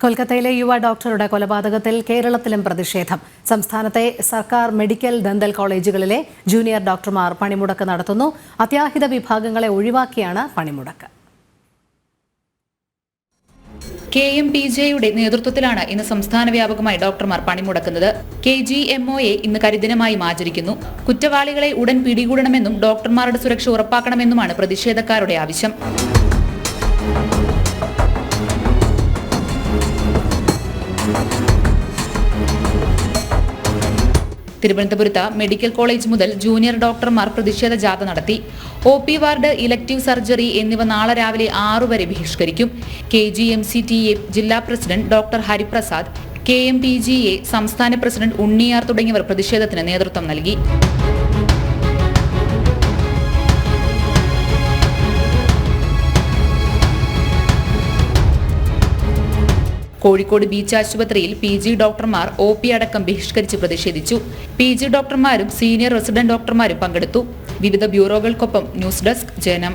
കൊൽക്കത്തയിലെ യുവ ഡോക്ടറുടെ കൊലപാതകത്തിൽ കേരളത്തിലും പ്രതിഷേധം. സംസ്ഥാനത്തെ സർക്കാർ മെഡിക്കൽ ദന്തൽ കോളേജുകളിലെ ജൂനിയർ ഡോക്ടർമാർ പണിമുടക്ക് നടത്തുന്നു. അത്യാഹിത വിഭാഗങ്ങളെ ഒഴിവാക്കിയാണ് പണിമുടക്ക്. KMPJ-യുടെ നേതൃത്വത്തിലാണ് ഇന്ന് സംസ്ഥാന വ്യാപകമായി ഡോക്ടർമാർ പണിമുടക്കുന്നത്. KGMO-യെ ഇന്ന് കരിദിനമായും ആചരിക്കുന്നു. കുറ്റവാളികളെ ഉടൻ പിടികൂടണമെന്നും ഡോക്ടർമാരുടെ സുരക്ഷ ഉറപ്പാക്കണമെന്നുമാണ് പ്രതിഷേധക്കാരുടെ ആവശ്യം. തിരുവനന്തപുരത്ത് മെഡിക്കൽ കോളേജ് മുതൽ ജൂനിയർ ഡോക്ടർമാർ പ്രതിഷേധ ജാഥ നടത്തി. OP വാർഡ്, ഇലക്ടീവ് സർജറി എന്നിവ നാളെ രാവിലെ 6 വരെ ബഹിഷ്കരിക്കും. KGMCTA ജില്ലാ പ്രസിഡന്റ് ഡോക്ടർ ഹരിപ്രസാദ്, KMPGA സംസ്ഥാന പ്രസിഡന്റ് ഉണ്ണിയാർ തുടങ്ങിയവർ പ്രതിഷേധത്തിന് നേതൃത്വം നൽകി. കോഴിക്കോട് ബീച്ച് ആശുപത്രിയിൽ PG ഡോക്ടർമാർ OP അടക്കം ബഹിഷ്കരിച്ച് പ്രതിഷേധിച്ചു. PG ഡോക്ടർമാരും സീനിയർ റെസിഡന്റ് ഡോക്ടർമാരും പങ്കെടുത്തു. വിവിധ ബ്യൂറോകൾക്കൊപ്പം ന്യൂസ് ഡെസ്ക് ജനം.